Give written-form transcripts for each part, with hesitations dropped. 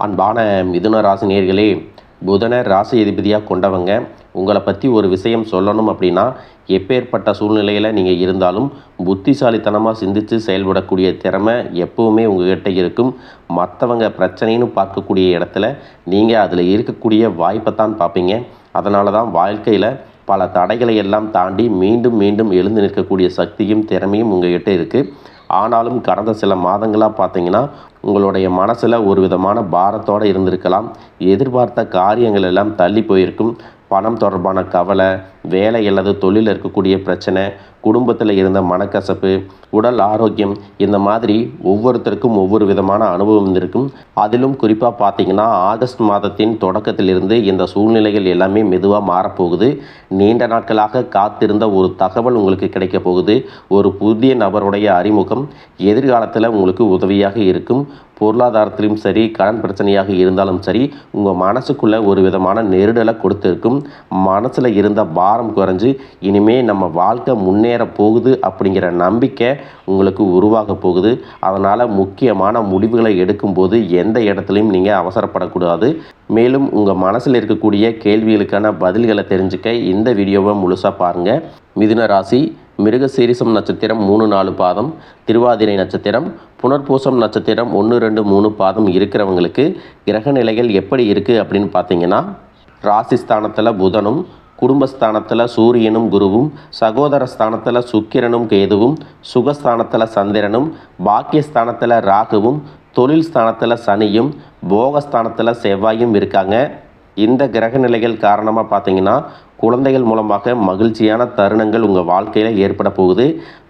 அன்பான மிதுன ராசி நேயர்களே, புதனை ராசி அதிபதியாக கொண்டவங்க. உங்களை பற்றி ஒரு விஷயம் சொல்லணும் அப்படின்னா, எப்பேற்பட்ட சூழ்நிலையில் நீங்கள் இருந்தாலும் புத்திசாலித்தனமாக சிந்தித்து செயல்படக்கூடிய திறமை எப்போவுமே உங்கள்கிட்ட இருக்கும். மற்றவங்க பிரச்சனைன்னு பார்க்கக்கூடிய இடத்துல நீங்கள் அதில் இருக்கக்கூடிய வாய்ப்பை தான் பார்ப்பீங்க. அதனால தான் வாழ்க்கையில் பல தடைகளை எல்லாம் தாண்டி மீண்டும் மீண்டும் எழுந்து நிற்கக்கூடிய சக்தியும் திறமையும் உங்கள்கிட்ட இருக்குது. ஆனாலும் கடந்த சில மாதங்களாக பார்த்தீங்கன்னா, உங்களுடைய மனசில் ஒரு விதமான பாரத்தோடு இருந்திருக்கலாம். எதிர்பார்த்த காரியங்கள் எல்லாம் தள்ளி போயிருக்கும். பணம் தொடர்பான கவலை, வேலை அல்லது தொழிலில் இருக்கக்கூடிய பிரச்சனை, குடும்பத்தில் இருந்த மனக்கசப்பு, உடல் ஆரோக்கியம், இந்த மாதிரி ஒவ்வொருத்தருக்கும் ஒவ்வொரு விதமான அனுபவம் இருக்கும். அதிலும் குறிப்பாக பார்த்தீங்கன்னா, ஆகஸ்ட் மாதத்தின் தொடக்கத்திலிருந்து இந்த சூழ்நிலைகள் எல்லாமே மெதுவாக மாறப்போகுது. நீண்ட நாட்களாக காத்திருந்த ஒரு தகவல் உங்களுக்கு கிடைக்க போகுது. ஒரு புதிய நபருடைய அறிமுகம் எதிர்காலத்தில் உங்களுக்கு உதவியாக இருக்கும். பொருளாதாரத்திலும் சரி, கடன் பிரச்சனையாக இருந்தாலும் சரி, உங்கள் மனசுக்குள்ளே ஒரு விதமான நெருடலை கொடுத்துருக்கும். மனசில் இருந்த பாரம் குறைஞ்சி இனிமே நம்ம வாழ்க்கை முன்னேற போகுது அப்படிங்கிற நம்பிக்கை உங்களுக்கு உருவாக போகுது. அதனால் முக்கியமான முடிவுகளை எடுக்கும்போது எந்த இடத்துலையும் நீங்கள் அவசரப்படக்கூடாது. மேலும் உங்கள் மனசில் இருக்கக்கூடிய கேள்விகளுக்கான பதில்களை தெரிஞ்சுக்க இந்த வீடியோவை முழுசாக பாருங்கள். மிதுன ராசி, மிருகசீரிசம் நட்சத்திரம் 3-4 பாதம், திருவாதிரை நட்சத்திரம், புனர்பூசம் நட்சத்திரம் 1-2-3 பாதம் இருக்கிறவங்களுக்கு கிரக நிலைகள் எப்படி இருக்குது அப்படின்னு பார்த்தீங்கன்னா, ராசிஸ்தானத்தில் புதனும், குடும்பஸ்தானத்தில் சூரியனும் குருவும், சகோதர ஸ்தானத்தில் சுக்கிரனும் கேதுவும், சுகஸ்தானத்தில் சந்திரனும், பாக்கியஸ்தானத்தில் ராகுவும், தொழில் ஸ்தானத்தில் சனியும், போகஸ்தானத்தில் செவ்வாயும் இருக்காங்க. இந்த கிரக நிலைகள் காரணமாக பார்த்தீங்கன்னா, குழந்தைகள் மூலமாக மகிழ்ச்சியான தருணங்கள் உங்கள் வாழ்க்கையில் ஏற்பட போகுது.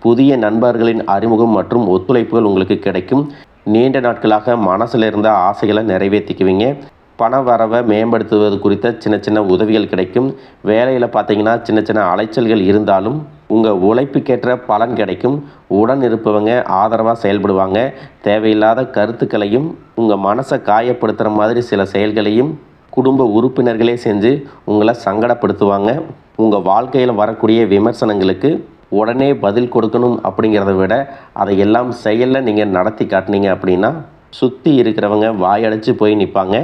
புதிய நண்பர்களின் அறிமுகம் மற்றும் ஒத்துழைப்புகள் உங்களுக்கு கிடைக்கும். நீண்ட நாட்களாக மனசில் இருந்த ஆசைகளை நிறைவேற்றிக்குவீங்க. பண வரவை மேம்படுத்துவது குறித்த சின்ன சின்ன உதவிகள் கிடைக்கும். வேலையில் பார்த்தீங்கன்னா சின்ன சின்ன அலைச்சல்கள் இருந்தாலும் உங்கள் உழைப்புக்கேற்ற பலன் கிடைக்கும். உடன் இருப்பவங்க ஆதரவாக செயல்படுவாங்க. தேவையில்லாத கருத்துக்களையும் உங்கள் மனசை காயப்படுத்துகிற மாதிரி சில செயல்களையும் குடும்ப உறுப்பினர்களே செஞ்சு உங்களை சங்கடப்படுத்துவாங்க. உங்கள் வாழ்க்கையில் வரக்கூடிய விமர்சனங்களுக்கு உடனே பதில் கொடுக்கணும் அப்படிங்கிறத விட அதையெல்லாம் செயலில் நீங்கள் நடத்தி காட்டினீங்க அப்படின்னா சுற்றி இருக்கிறவங்க வாயடைச்சு போய் நிற்பாங்க.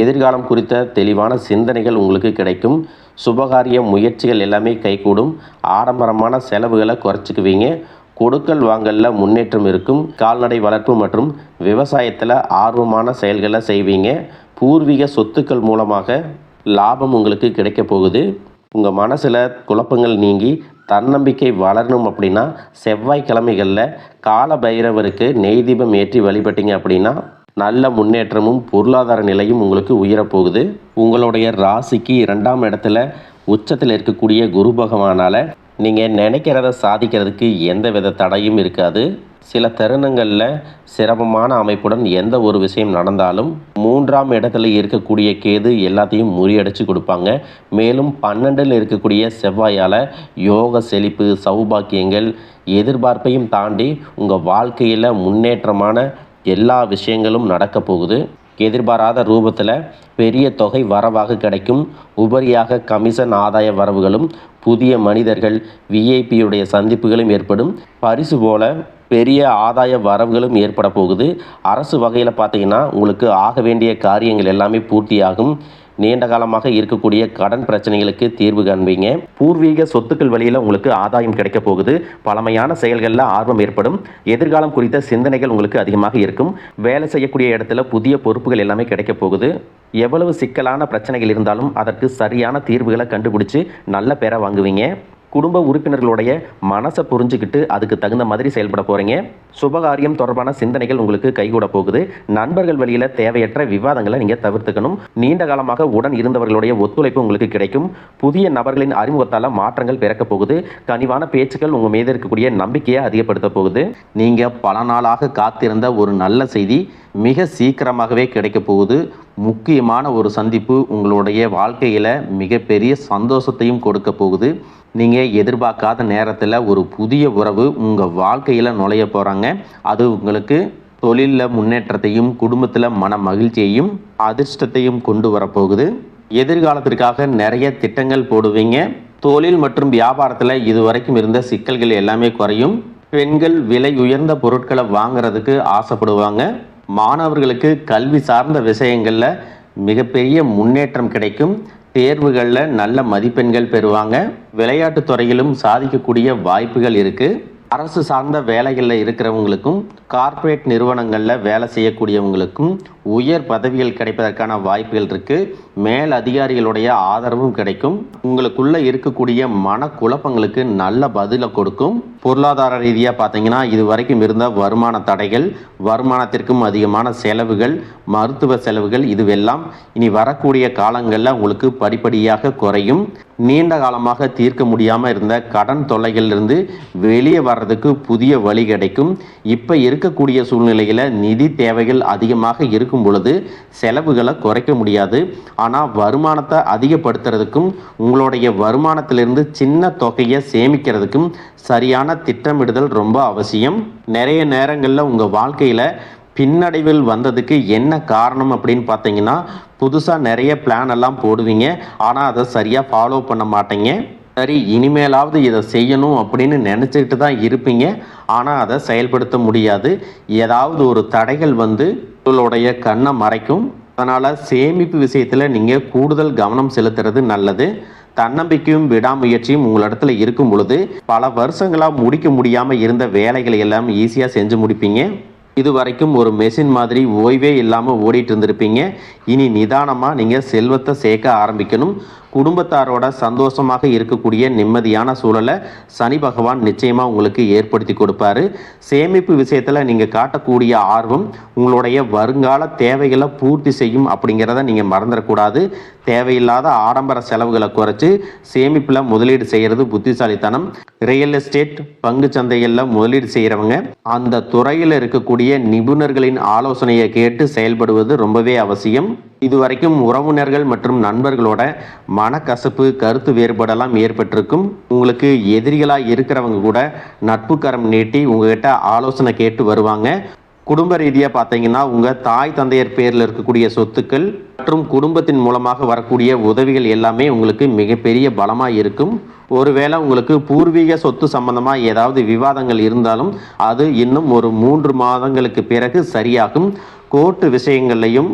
எதிர்காலம் குறித்த தெளிவான சிந்தனைகள் உங்களுக்கு கிடைக்கும். சுபகாரிய முயற்சிகள் எல்லாமே கைகூடும். ஆடம்பரமான செலவுகளை குறைச்சிக்குவீங்க. கொடுக்கல் வாங்கலில் முன்னேற்றம் இருக்கும். கால்நடை வளர்ப்பு மற்றும் விவசாயத்தில் ஆர்வமான செயல்களை செய்வீங்க. பூர்வீக சொத்துக்கள் மூலமாக லாபம் உங்களுக்கு கிடைக்க போகுது. உங்கள் மனசில் குழப்பங்கள் நீங்கி தன்னம்பிக்கை வளரணும் அப்படின்னா, செவ்வாய்க்கிழமைகளில் கால பைரவருக்கு நெய் தீபம் ஏற்றி வழிபட்டீங்க அப்படின்னா நல்ல முன்னேற்றமும் பொருளாதார நிலையும் உங்களுக்கு உயரப்போகுது. உங்களுடைய ராசிக்கு 2ஆம் இடத்துல உச்சத்தில் இருக்கக்கூடிய குரு பகவானால் நீங்கள் நினைக்கிறத சாதிக்கிறதுக்கு எந்த வித தடையும் இருக்காது. சில தருணங்களில் சிரமமான அமைப்புடன் எந்த ஒரு விஷயம் நடந்தாலும் 3ஆம் இடத்துல இருக்கக்கூடிய கேது எல்லாத்தையும் முறியடிச்சு கொடுப்பாங்க. மேலும் 12இல் இருக்கக்கூடிய செவ்வாயால் யோக செழிப்பு, சௌபாக்கியங்கள், எதிர்பார்ப்பையும் தாண்டி உங்கள் வாழ்க்கையில் முன்னேற்றமான எல்லா விஷயங்களும் நடக்க போகுது. எதிர்பாராத ரூபத்தில் பெரிய தொகை வரவாக கிடைக்கும். உபரியாக கமிஷன் ஆதாய வரவுகளும், புதிய மனிதர்கள், விஐபியுடைய சந்திப்புகளும் ஏற்படும். பரிசு போல பெரிய ஆதாய வரவுகளும் ஏற்பட போகுது. அரசு வகையில் பார்த்தீங்கன்னா, உங்களுக்கு ஆக வேண்டிய காரியங்கள் எல்லாமே பூர்த்தியாகும். நீண்ட காலமாக இருக்கக்கூடிய கடன் பிரச்சனைகளுக்கு தீர்வு காண்பீங்க. பூர்வீக சொத்துக்கள் வழியில் உங்களுக்கு ஆதாயம் கிடைக்க போகுது. பழமையான செயல்களில் ஆர்வம் ஏற்படும். எதிர்காலம் குறித்த சிந்தனைகள் உங்களுக்கு அதிகமாக இருக்கும். வேலை செய்யக்கூடிய இடத்துல புதிய பொறுப்புகள் எல்லாமே கிடைக்க போகுது. எவ்வளவு சிக்கலான பிரச்சனைகள் இருந்தாலும் அதற்கு சரியான தீர்வுகளை கண்டுபிடிச்சு நல்ல பேரை வாங்குவீங்க. குடும்ப உறுப்பினர்களுடைய மனசை புரிஞ்சுக்கிட்டு அதுக்கு தகுந்த மாதிரி செயல்பட போகிறீங்க. சுபகாரியம் தொடர்பான சிந்தனைகள் உங்களுக்கு கைகூட போகுது. நண்பர்கள் வழியில் தேவையற்ற விவாதங்களை நீங்கள் தவிர்த்துக்கணும். நீண்ட காலமாக உடன் இருந்தவர்களுடைய ஒத்துழைப்பு உங்களுக்கு கிடைக்கும். புதிய நபர்களின் அறிமுகத்தால் மாற்றங்கள் பிறக்க போகுது. கனிவான பேச்சுக்கள் உங்கள் மீது இருக்கக்கூடிய நம்பிக்கையை அதிகப்படுத்த போகுது. நீங்கள் பல நாளாக காத்திருந்த ஒரு நல்ல செய்தி மிக சீக்கிரமாகவே கிடைக்க போகுது. முக்கியமான ஒரு சந்திப்பு உங்களுடைய வாழ்க்கையில் மிகப்பெரிய சந்தோஷத்தையும் கொடுக்க போகுது. நீங்கள் எதிர்பார்க்காத நேரத்தில் ஒரு புதிய உறவு உங்கள் வாழ்க்கையில் நுழைய போகிறாங்க. அது உங்களுக்கு தொழிலில் முன்னேற்றத்தையும், குடும்பத்தில் மன மகிழ்ச்சியையும், அதிர்ஷ்டத்தையும் கொண்டு வரப்போகுது. எதிர்காலத்திற்காக நிறைய திட்டங்கள் போடுவீங்க. தொழில் மற்றும் வியாபாரத்தில் இதுவரைக்கும் இருந்த சிக்கல்கள் எல்லாமே குறையும். பெண்கள் விலை உயர்ந்த பொருட்களை வாங்குறதுக்கு ஆசைப்படுவாங்க. மாணவர்களுக்கு கல்வி சார்ந்த விஷயங்களில் மிகப்பெரிய முன்னேற்றம் கிடைக்கும். தேர்வுகளில் நல்ல மதிப்பெண்கள் பெறுவாங்க. விளையாட்டுத் துறையிலும் சாதிக்கக்கூடிய வாய்ப்புகள் இருக்குது. அரசு சார்ந்த வேலைகளில் இருக்கிறவங்களுக்கும் கார்ப்பரேட் நிறுவனங்களில் வேலை செய்யக்கூடியவங்களுக்கும் உயர் பதவிகள் கிடைப்பதற்கான வாய்ப்புகள் இருக்குது. மேல் அதிகாரிகளுடைய ஆதரவும் கிடைக்கும். உங்களுக்குள்ளே இருக்கக்கூடிய மனக்குழப்பங்களுக்கு நல்ல பதிலை கொடுக்கும். பொருளாதார ரீதியாக பார்த்தீங்கன்னா இது வரைக்கும் இருந்த வருமான தடைகள், வருமானத்திற்கும் அதிகமான செலவுகள், மருத்துவ செலவுகள் இதுவெல்லாம் இனி வரக்கூடிய காலங்களில் உங்களுக்கு படிப்படியாக குறையும். நீண்ட காலமாக தீர்க்க முடியாமல் இருந்த கடன் தொல்லைகளிலிருந்து வெளியே வர்றதுக்கு புதிய வழி கிடைக்கும். இப்போ இருக்கக்கூடிய சூழ்நிலையில் நிதி தேவைகள் அதிகமாக இருக்கும் பொழுது செலவுகளை குறைக்க முடியாது. ஆனால் வருமானத்தை அதிகப்படுத்துறதுக்கும் உங்களுடைய வருமானத்திலிருந்து சின்ன தொகையை சேமிக்கிறதுக்கும் சரியான திட்டமிடுதல் ரொம்ப அவசியம். நிறைய நேரங்களில் உங்கள் வாழ்க்கையில் பின்னடைவில் வந்ததுக்கு என்ன காரணம் அப்படின்னு பார்த்தீங்கன்னா, புதுசாக நிறைய பிளான் எல்லாம் போடுவீங்க, ஆனால் அதை சரியாக ஃபாலோ பண்ண மாட்டீங்க. சரி இனிமேலாவது இதை செய்யணும் அப்படின்னு நினச்சிக்கிட்டு தான் இருப்பீங்க, ஆனால் அதை செயல்படுத்த முடியாது. ஏதாவது ஒரு தடைகள் வந்து உங்களுடைய கண்ணை மறைக்கும். அதனால் சேமிப்பு விஷயத்தில் நீங்கள் கூடுதல் கவனம் செலுத்துறது நல்லது. தன்னம்பிக்கையும் விடாமுயற்சியும் உங்களிடத்துல இருக்கும் பொழுது பல வருஷங்களாக முடிக்க முடியாமல் இருந்த வேலைகளை எல்லாம் ஈஸியாக செஞ்சு முடிப்பீங்க. இது வரைக்கும் ஒரு மெஷின் மாதிரி ஓய்வே இல்லாமல் ஓடிட்டு இருந்திருப்பீங்க. இனி நிதானமாக நீங்கள் செல்வத்தை சேர்க்க ஆரம்பிக்கணும். குடும்பத்தாரோட சந்தோஷமாக இருக்கக்கூடிய நிம்மதியான சூழலை சனி பகவான் நிச்சயமாக உங்களுக்கு ஏற்படுத்தி கொடுப்பாரு. சேமிப்பு விஷயத்தில் நீங்கள் காட்டக்கூடிய ஆர்வம் உங்களுடைய வருங்கால தேவைகளை பூர்த்தி செய்யும் அப்படிங்கிறத நீங்கள் மறந்துடக்கூடாது. தேவையில்லாத ஆடம்பர செலவுகளை குறைச்சி சேமிப்பில் முதலீடு செய்கிறது புத்திசாலித்தனம். ரியல் எஸ்டேட், பங்கு சந்தைகளில் முதலீடு செய்கிறவங்க அந்த துறையில் இருக்கக்கூடிய நிபுணர்களின் ஆலோசனையை கேட்டு செயல்படுவது ரொம்பவே அவசியம். இதுவரைக்கும் உறவினர்கள் மற்றும் நண்பர்களோட மனக்கசப்பு, கருத்து வேறுபாடெல்லாம் ஏற்பட்டிருக்கும். உங்களுக்கு எதிரிகளாக இருக்கிறவங்க கூட நட்பு கரம் நீட்டி உங்ககிட்ட ஆலோசனை கேட்டு வருவாங்க. குடும்ப ரீதியாக பார்த்தீங்கன்னா உங்கள் தாய் தந்தையர் பேரில் இருக்கக்கூடிய சொத்துக்கள் மற்றும் குடும்பத்தின் மூலமாக வரக்கூடிய உதவிகள் எல்லாமே உங்களுக்கு மிகப்பெரிய பலமாக இருக்கும். ஒருவேளை உங்களுக்கு பூர்வீக சொத்து சம்பந்தமாக ஏதாவது விவாதங்கள் இருந்தாலும் அது இன்னும் ஒரு 3 மாதங்களுக்கு பிறகு சரியாகும். கோர்ட்டு விஷயங்கள்லையும்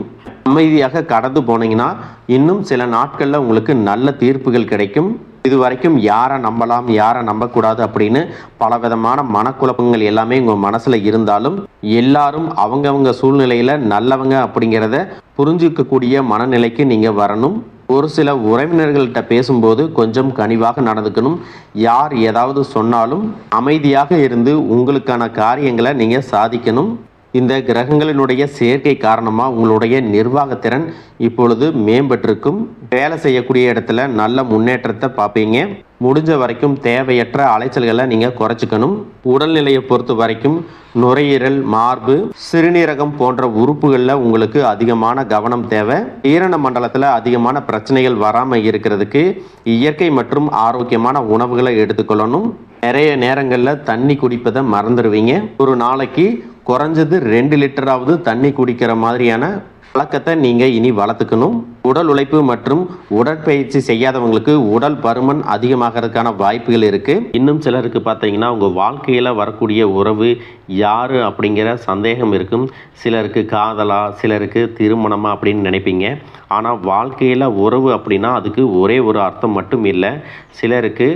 அமைதியாக கடந்து போனீங்கன்னா இன்னும் சில நாட்களில் உங்களுக்கு நல்ல தீர்ப்புகள் கிடைக்கும். இது வரைக்கும் யாரை நம்பலாம், யாரை நம்பக்கூடாது அப்படின்னு பலவிதமான மனக்குழப்பங்கள் எல்லாமே உங்கள் மனசில் இருந்தாலும் எல்லாரும் அவங்கவங்க சூழ்நிலையில் நல்லவங்க அப்படிங்கிறத புரிஞ்சிக்கக்கூடிய மனநிலைக்கு நீங்கள் வரணும். ஒரு சில உறவினர்கள்ட்ட பேசும்போது கொஞ்சம் கனிவாக நடந்துக்கணும். யார் ஏதாவது சொன்னாலும் அமைதியாக இருந்து உங்களுக்கான காரியங்களை நீங்கள் சாதிக்கணும். இந்த கிரகங்களினுடைய சேர்க்கை காரணமாக உங்களுடைய நிர்வாகத்திறன் இப்பொழுது மேம்பட்டிருக்கும். வேலை செய்யக்கூடிய இடத்துல நல்ல முன்னேற்றத்தை பார்ப்பீங்க. முடிஞ்ச வரைக்கும் தேவையற்ற அலைச்சல்களை நீங்கள் குறைச்சிக்கணும். உடல்நிலையை பொறுத்த வரைக்கும் நுரையீரல், மார்பு, சிறுநீரகம் போன்ற உறுப்புகளில் உங்களுக்கு அதிகமான கவனம் தேவை. ஈரண மண்டலத்தில் அதிகமான பிரச்சனைகள் வராமல் இருக்கிறதுக்கு இயற்கை மற்றும் ஆரோக்கியமான உணவுகளை எடுத்துக்கொள்ளணும். நிறைய நேரங்களில் தண்ணி குடிப்பதை மறந்துடுவீங்க. ஒரு நாளைக்கு குறைஞ்சது 2 லிட்டராவது தண்ணி குடிக்கிற மாதிரியான பழக்கத்தை நீங்கள் இனி வளர்த்துக்கணும். உடல் உழைப்பு மற்றும் உடற்பயிற்சி செய்யாதவங்களுக்கு உடல் பருமன் அதிகமாகிறதுக்கான வாய்ப்புகள் இருக்குது. இன்னும் சிலருக்கு பார்த்தீங்கன்னா உங்கள் வாழ்க்கையில் வரக்கூடிய உறவு யார் அப்படிங்கிற சந்தேகம் இருக்கும். சிலருக்கு காதலா, சிலருக்கு திருமணமா அப்படின்னு நினைப்பீங்க. ஆனால் வாழ்க்கையில் உறவு அப்படின்னா அதுக்கு ஒரே ஒரு அர்த்தம் மட்டும் இல்லை. சிலருக்கு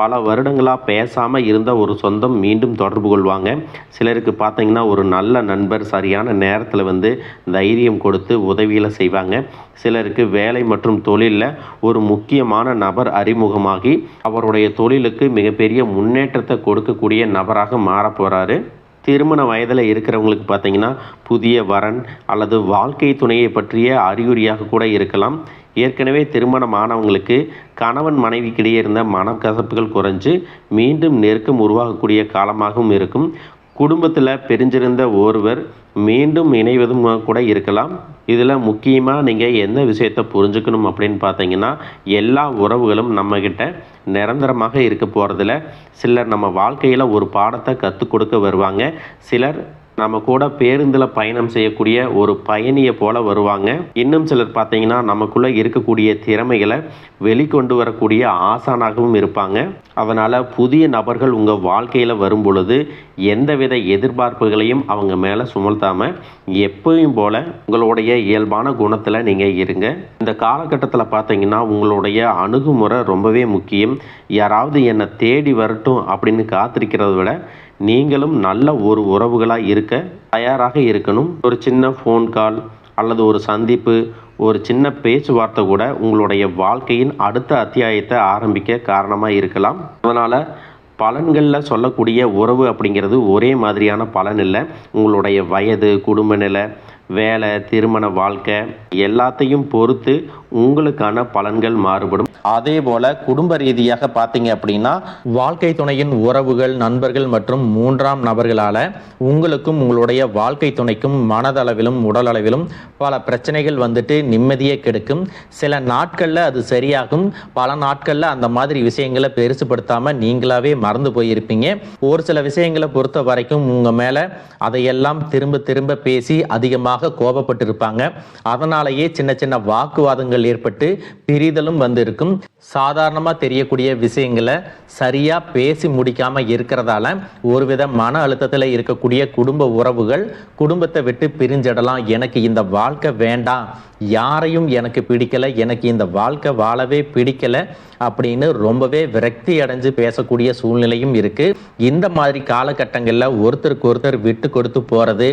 பல வருடங்களாக பேசாமல் இருந்த ஒரு சொந்தம் மீண்டும் தொடர்பு கொள்வாங்க. சிலருக்கு பார்த்தீங்கன்னா ஒரு நல்ல நண்பர் சரியான நேரத்தில் வந்து தைரியம் கொடுத்து உதவிகளை செய்வாங்க. சிலருக்கு வேலை மற்றும் தொழிலில் ஒரு முக்கியமான நபர் அறிமுகமாகி அவருடைய தொழிலுக்கு மிகப்பெரிய முன்னேற்றத்தை கொடுக்கக்கூடிய நபராக மாறப் போகிறாரு. திருமண வயதில் இருக்கிறவங்களுக்கு பார்த்தீங்கன்னா புதிய வரன் அல்லது வாழ்க்கை துணையை பற்றிய அறிகுறியாக கூட இருக்கலாம். ஏற்கனவே திருமணமானவங்களுக்கு கணவன் மனைவிக்கிடையே இருந்த மனக்கசப்புகள் குறைஞ்சு மீண்டும் நெருக்கம் உருவாகக்கூடிய காலமாகவும் இருக்கும். குடும்பத்தில் பிரிஞ்சிருந்த ஒருவர் மீண்டும் இணைவதும் கூட இருக்கலாம். இதில் முக்கியமாக நீங்கள் எந்த விஷயத்தை புரிஞ்சுக்கணும் அப்படின்னு பார்த்தீங்கன்னா, எல்லா உறவுகளும் நம்மக்கிட்ட நிரந்தரமாக இருக்க போகிறதில்ல. சிலர் நம்ம வாழ்க்கையில் ஒரு பாடத்தை கற்றுக் கொடுக்க வருவாங்க. சிலர் நம்ம கூட பேருந்தில் பயணம் செய்யக்கூடிய ஒரு பயணியை போல வருவாங்க. இன்னும் சிலர் பார்த்தீங்கன்னா நமக்குள்ளே இருக்கக்கூடிய திறமைகளை வெளிக்கொண்டு வரக்கூடிய ஆசானாகவும் இருப்பாங்க. அதனால் புதிய நபர்கள் உங்கள் வாழ்க்கையில் வரும் பொழுது எந்தவித எதிர்பார்ப்புகளையும் அவங்க மேலே சுமத்தாமல் எப்பயும் போல உங்களுடைய இயல்பான குணத்தில் நீங்கள் இருங்க. இந்த காலகட்டத்தில் பார்த்தீங்கன்னா உங்களுடைய அணுகுமுறை ரொம்பவே முக்கியம். யாராவது என்னை தேடி வரட்டும் அப்படின்னு காத்திருக்கிறத விட நீங்களும் நல்ல ஒரு உறவுகளாக இருக்க தயாராக இருக்கணும். ஒரு சின்ன ஃபோன் கால் அல்லது ஒரு சந்திப்பு, ஒரு சின்ன பேச்சுவார்த்தை கூட உங்களுடைய வாழ்க்கையின் அடுத்த அத்தியாயத்தை ஆரம்பிக்க காரணமாக இருக்கலாம். அதனால் பலன்களில் சொல்லக்கூடிய உறவு அப்படிங்கிறது ஒரே மாதிரியான பலன் இல்லை. உங்களுடைய வயது, குடும்ப நிலை, வேலை, திருமண வாழ்க்கை எல்லாத்தையும் பொறுத்து உங்களுக்கான பலன்கள் மாறுபடும். அதே போல குடும்ப ரீதியாக பார்த்தீங்க அப்படின்னா வாழ்க்கை துணையின் உறவுகள், நண்பர்கள் மற்றும் மூன்றாம் நபர்களால் உங்களுக்கும் உங்களுடைய வாழ்க்கை துணைக்கும் மனதளவிலும் உடல் அளவிலும் பல பிரச்சனைகள் வந்துட்டு நிம்மதியை கெடுக்கும். சில நாட்களில் அது சரியாகும், பல நாட்களில் அந்த மாதிரி விஷயங்களை பெருசுப்படுத்தாமல் நீங்களாவே மறந்து போயிருப்பீங்க. ஒரு சில விஷயங்களை பொறுத்த வரைக்கும் உங்கள் மேலே அதையெல்லாம் திரும்ப திரும்ப பேசி அதிகமாக கோபப்பட்டிருப்பாங்க. அதனாலேயே சின்ன சின்ன வாக்குவாதங்கள் ஏற்பட்டு பிரிதலும் வந்து இருக்கும். சாதாரணமாக தெரியக்கூடிய விஷயங்களை சரியா பேசி முடிக்காம இருக்கிறதால ஒருவித மன அழுத்தத்தில் இருக்கக்கூடிய குடும்ப உறவுகள் குடும்பத்தை விட்டு பிரிஞ்சிடலாம். எனக்கு இந்த வாழ்க்கை வேண்டாம், யாரையும் எனக்கு பிடிக்கல, எனக்கு இந்த வாழ்க்கை வாழவே பிடிக்கல அப்படின்னு ரொம்பவே விரக்தி அடைஞ்சு பேசக்கூடிய சூழ்நிலையும் இருக்கு. இந்த மாதிரி காலகட்டங்களில் ஒருத்தருக்கு ஒருத்தர் விட்டு கொடுத்து போறது,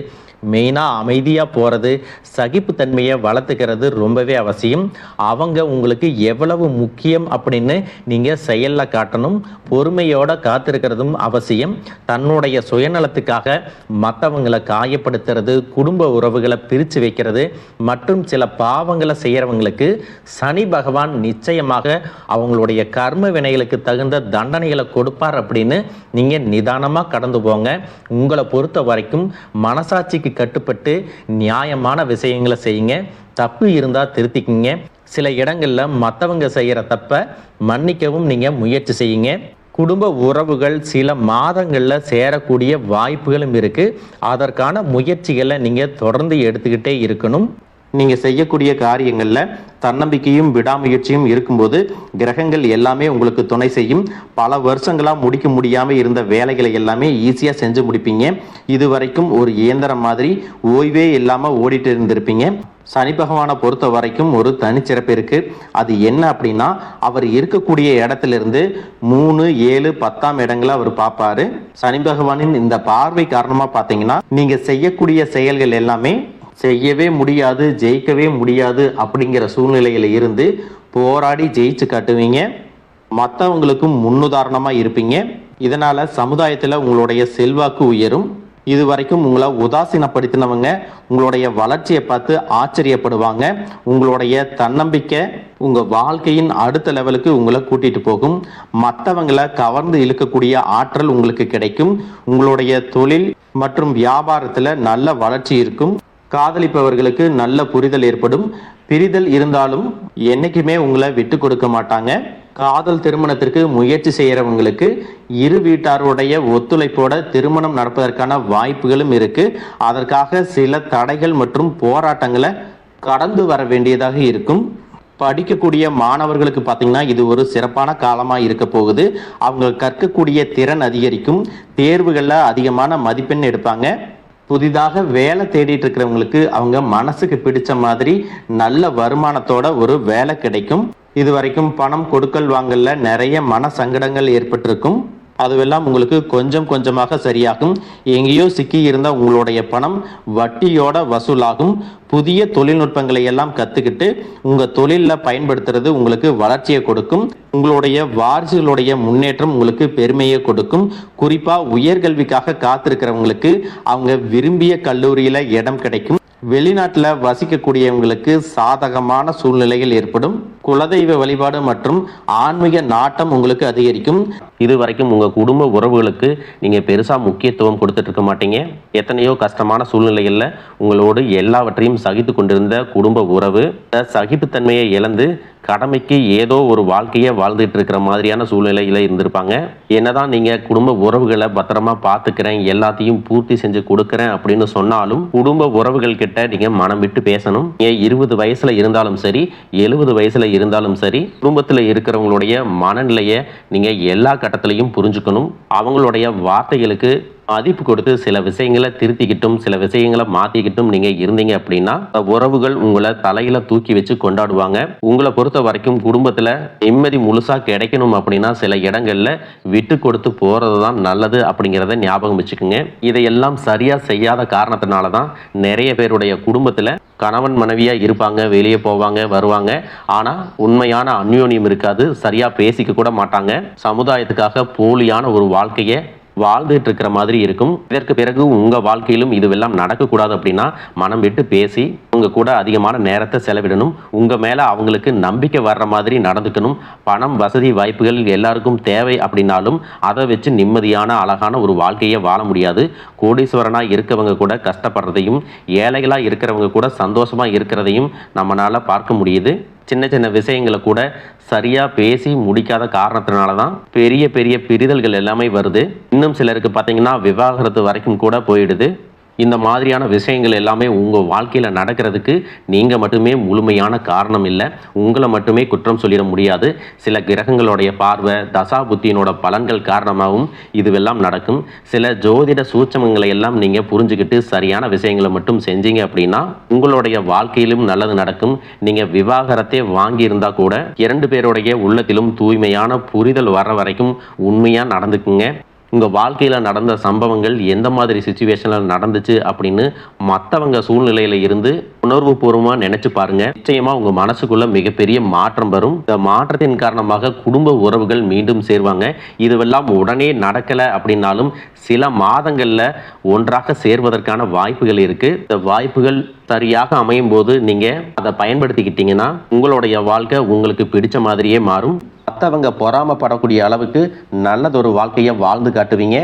மெயினாக அமைதியாக போகிறது, சகிப்புத்தன்மையை வளர்த்துக்கிறது ரொம்பவே அவசியம். அவங்க உங்களுக்கு எவ்வளவு முக்கியம் அப்படின்னு நீங்கள் செயலில் காட்டணும். பொறுமையோடு காத்திருக்கிறதும் அவசியம். தன்னுடைய சுயநலத்துக்காக மற்றவங்களை காயப்படுத்துறது, குடும்ப உறவுகளை பிரித்து வைக்கிறது மற்றும் சில பாவங்களை செய்கிறவங்களுக்கு சனி பகவான் நிச்சயமாக அவங்களுடைய கர்ம வினைகளுக்கு தகுந்த தண்டனைகளை கொடுப்பார் அப்படின்னு நீங்கள் நிதானமாக கடந்து போங்க. உங்களை பொறுத்த வரைக்கும் மனசாட்சிக்கு கட்டுப்பட்டு நியாயமான விஷயங்களை செய்யுங்க. தப்பு இருந்தால் திருத்திக்கிங்க. சில இடங்களில் மற்றவங்க செய்கிற தப்பை மன்னிக்கவும் நீங்கள் முயற்சி செய்யுங்க. குடும்ப உறவுகள் சில மாதங்களில் சேரக்கூடிய வாய்ப்புகளும் இருக்குது. அதற்கான முயற்சிகளை நீங்கள் தொடர்ந்து எடுத்துக்கிட்டே இருக்கணும். நீங்கள் செய்யக்கூடிய காரியங்களில் தன்னம்பிக்கையும் விடாமுயற்சியும் இருக்கும்போது கிரகங்கள் எல்லாமே உங்களுக்கு துணை செய்யும். பல வருஷங்களாக முடிக்க முடியாமல் இருந்த வேலைகளை எல்லாமே ஈஸியாக செஞ்சு முடிப்பீங்க. இது வரைக்கும் ஒரு இயந்திரம் மாதிரி ஓய்வே இல்லாமல் ஓடிட்டு இருந்திருப்பீங்க. சனி பகவானை பொறுத்த வரைக்கும் ஒரு தனிச்சிறப்பு இருக்குது. அது என்ன அப்படின்னா, அவர் இருக்கக்கூடிய இடத்துலேருந்து 3, 7, 10ஆம் இடங்களை அவர் பார்ப்பாரு. சனி பகவானின் இந்த பார்வை காரணமாக பார்த்தீங்கன்னா நீங்கள் செய்யக்கூடிய செயல்கள் எல்லாமே செய்யவே முடியாது, ஜெயிக்கவே முடியாது அப்படிங்கிற சூழ்நிலையில் இருந்து போராடி ஜெயிச்சு காட்டுவீங்க. மற்றவங்களுக்கும் முன்னுதாரணமாக இருப்பீங்க. இதனால் சமுதாயத்தில் உங்களுடைய செல்வாக்கு உயரும். இது வரைக்கும் உங்களை உதாசீனப்படுத்தினவங்க உங்களுடைய வளர்ச்சியை பார்த்து ஆச்சரியப்படுவாங்க. உங்களுடைய தன்னம்பிக்கை உங்கள் வாழ்க்கையின் அடுத்த லெவலுக்கு உங்களை கூட்டிகிட்டு போகும். மற்றவங்களை கவர்ந்து இழுக்கக்கூடிய ஆற்றல் உங்களுக்கு கிடைக்கும். உங்களுடைய தொழில் மற்றும் வியாபாரத்தில் நல்ல வளர்ச்சி இருக்கும். காதலிப்பவர்களுக்கு நல்ல புரிதல் ஏற்படும். பிரிதல் இருந்தாலும் என்னைக்குமே உங்களை விட்டு கொடுக்க மாட்டாங்க. காதல் திருமணத்திற்கு முயற்சி செய்கிறவங்களுக்கு இரு வீட்டாருடைய ஒத்துழைப்போட திருமணம் நடப்பதற்கான வாய்ப்புகளும் இருக்கு. அதற்காக சில தடைகள் மற்றும் போராட்டங்களை கடந்து வர வேண்டியதாக இருக்கும். படிக்கக்கூடிய மாணவர்களுக்கு பார்த்தீங்கன்னா இது ஒரு சிறப்பான காலமாக இருக்க போகுது. அவங்க கற்கக்கூடிய திறன் அதிகரிக்கும். தேர்வுகளில் அதிகமான மதிப்பெண் எடுப்பாங்க. புதிதாக வேலை தேடிட்டு இருக்கிறவங்களுக்கு அவங்க மனசுக்கு பிடிச்ச மாதிரி நல்ல வருமானத்தோட ஒரு வேலை கிடைக்கும். இது வரைக்கும் பணம் கொடுக்கல் வாங்கல நிறைய மன சங்கடங்கள் ஏற்பட்டிருக்கும். அதுவெல்லாம் உங்களுக்கு கொஞ்சம் கொஞ்சமாக சரியாகும். எங்கேயோ சிக்கி இருந்த உங்களுடைய பணம் வட்டியோட வசூலாகும். புதிய தொழில்நுட்பங்களை எல்லாம் கற்றுக்கிட்டு உங்கள் தொழிலில் பயன்படுத்துறது உங்களுக்கு வளர்ச்சியை கொடுக்கும். உங்களுடைய வாரிசுகளுடைய முன்னேற்றம் உங்களுக்கு பெருமையை கொடுக்கும். குறிப்பாக உயர்கல்விக்காக காத்திருக்கிறவங்களுக்கு அவங்க விரும்பிய கல்லூரியில் இடம் கிடைக்கும். வெளிநாட்டில் வசிக்கக்கூடியவங்களுக்கு சாதகமான சூழ்நிலைகள் ஏற்படும். குலதெய்வ வழிபாடு மற்றும் ஆன்மீக நாட்டம் உங்களுக்கு அதிகரிக்கும். இது வரைக்கும் உங்கள் குடும்ப உறவுகளுக்கு நீங்கள் பெருசாக முக்கியத்துவம் கொடுத்துட்டு இருக்க மாட்டீங்க. எத்தனையோ கஷ்டமான சூழ்நிலைகளில் உங்களோடு எல்லாவற்றையும் சகித்து கொண்டிருந்த குடும்ப உறவு சகிப்புத்தன்மையை இழந்து கடமைக்கு ஏதோ ஒரு வாழ்க்கையை வாழ்ந்துட்டு இருக்கிற மாதிரியான சூழ்நிலையில் இருந்திருப்பாங்க. என்னதான் நீங்கள் குடும்ப உறவுகளை பத்திரமா பார்த்துக்கிறேன், எல்லாத்தையும் பூர்த்தி செஞ்சு கொடுக்குறேன் அப்படின்னு சொன்னாலும் குடும்ப உறவுகள் கிட்ட நீங்கள் மனம் விட்டு பேசணும். நீங்கள் 20 வயசில் இருந்தாலும் சரி, 70 வயசில் இருந்தாலும் சரி, குடும்பத்தில் இருக்கிறவங்களுடைய மனநிலையை நீங்கள் எல்லா கட்டத்திலையும் புரிஞ்சுக்கணும். அவங்களுடைய வார்த்தைகளுக்கு மதிப்பு கொடுத்து சில விஷயங்களை திருத்திக்கிட்டும் சில விஷயங்களை மாற்றிக்கிட்டும் நீங்கள் இருந்தீங்க அப்படின்னா உறவுகள் உங்களை தலையில தூக்கி வச்சு கொண்டாடுவாங்க. உங்களை பொறுத்த வரைக்கும் குடும்பத்தில் நிம்மதி முழுசாக கிடைக்கணும் அப்படின்னா சில இடங்களில் விட்டு கொடுத்து போகிறது தான் நல்லது அப்படிங்கிறத ஞாபகம் வச்சுக்கோங்க. இதையெல்லாம் சரியாக செய்யாத காரணத்தினால தான் நிறைய பேருடைய குடும்பத்தில் கணவன் மனைவியாக இருப்பாங்க, வெளியே போவாங்க வருவாங்க, ஆனால் உண்மையான அந்யோன்யம் இருக்காது, சரியாக பேசிக்க கூட மாட்டாங்க, சமுதாயத்துக்காக போலியான ஒரு வாழ்க்கையை வாழ்ந்துட்டு இருக்கிற மாதிரி இருக்கும். இதற்கு பிறகு உங்க வாழ்க்கையிலும் இதுவெல்லாம் நடக்கக்கூடாது அப்படின்னா மனம் விட்டு பேசி உங்க கூட அதிகமான நேரத்தை செலவிடணும். உங்க மேல அவங்களுக்கு நம்பிக்கை வர்ற மாதிரி நடந்துக்கணும். பணம் வசதி வாய்ப்புகள் எல்லாருக்கும் தேவை அப்படின்னாலும் அதை வச்சு நிம்மதியான அழகான ஒரு வாழ்க்கையை வாழ முடியாது. கோடீஸ்வரனா இருக்கவங்க கூட கஷ்டப்படுறதையும் ஏழைகளா இருக்கிறவங்க கூட சந்தோஷமா இருக்கிறதையும் நம்மளால பார்க்க முடியுது. சின்ன சின்ன விஷயங்களை கூட சரியாக பேசி முடிக்காத காரணத்தினால தான் பெரிய பெரிய பிரிதல்கள் எல்லாமே வருது. இன்னும் சிலருக்கு பார்த்தீங்கன்னா விவாகரத்து வரைக்கும் கூட போயிடுது. இந்த மாதிரியான விஷயங்கள் எல்லாமே உங்கள் வாழ்க்கையில் நடக்கிறதுக்கு நீங்கள் மட்டுமே முழுமையான காரணம் இல்லை. உங்களை மட்டுமே குற்றம் சொல்லிட முடியாது. சில கிரகங்களுடைய பார்வை, தசா புத்தியினோட பலன்கள் காரணமாகவும் இதுவெல்லாம் நடக்கும். சில ஜோதிட சூட்சமங்களை எல்லாம் நீங்கள் புரிஞ்சுக்கிட்டு சரியான விஷயங்களை மட்டும் செஞ்சீங்க அப்படின்னா உங்களுடைய வாழ்க்கையிலும் நல்லது நடக்கும். நீங்கள் விவாகரத்தை வாங்கியிருந்தா கூட 2 பேருடைய உள்ளத்திலும் தூய்மையான புரிதல் வர வரைக்கும் உண்மையாக நடந்துக்குங்க. உங்கள் வாழ்க்கையில் நடந்த சம்பவங்கள் எந்த மாதிரி சுச்சுவேஷனில் நடந்துச்சு அப்படின்னு மற்றவங்க சூழ்நிலையில் இருந்து உணர்வு பூர்வமாக நினச்சி பாருங்கள். நிச்சயமாக உங்கள் மனசுக்குள்ளே மிகப்பெரிய மாற்றம் வரும். இந்த மாற்றத்தின் காரணமாக குடும்ப உறவுகள் மீண்டும் சேருவாங்க. இதுவெல்லாம் உடனே நடக்கலை அப்படின்னாலும் சில மாதங்களில் ஒன்றாக சேர்வதற்கான வாய்ப்புகள் இருக்குது. இந்த வாய்ப்புகள் சரியாக அமையும் போது நீங்கள் அதை பயன்படுத்திக்கிட்டீங்கன்னா உங்களுடைய வாழ்க்கை உங்களுக்கு பிடிச்ச மாதிரியே மாறும். மற்றவங்க பொறாமப்படக்கூடிய அளவுக்கு நல்லதொரு வாழ்க்கையை வாழ்ந்து காட்டுவீங்க.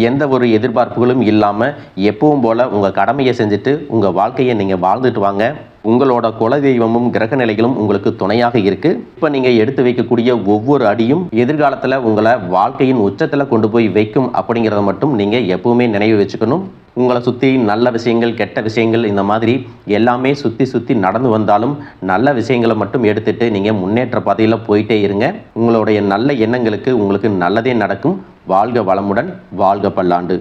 எந்த ஒரு எதிர்பார்ப்புகளும் இல்லாமல் எப்பவும் போல் உங்கள் கடமையை செஞ்சுட்டு உங்கள் வாழ்க்கையை நீங்கள் வாழ்ந்துட்டு வாங்க. உங்களோட குலதெய்வமும் கிரக நிலைகளும் உங்களுக்கு துணையாக இருக்குது. இப்போ நீங்கள் எடுத்து வைக்கக்கூடிய ஒவ்வொரு அடியும் எதிர்காலத்தில் உங்களை வாழ்க்கையின் உச்சத்தில் கொண்டு போய் வைக்கும் அப்படிங்கிறத மட்டும் நீங்கள் எப்பவுமே நினைவு வச்சுக்கணும். உங்களை சுற்றி நல்ல விஷயங்கள், கெட்ட விஷயங்கள், இந்த மாதிரி எல்லாமே சுற்றி நடந்து வந்தாலும் நல்ல விஷயங்களை மட்டும் எடுத்துட்டு நீங்கள் முன்னேற்ற பாதையில் போயிட்டே இருங்க. உங்களுடைய நல்ல எண்ணங்களுக்கு உங்களுக்கு நல்லதே நடக்கும். வாழ்க வளமுடன், வாழ்க பல்லாண்டு.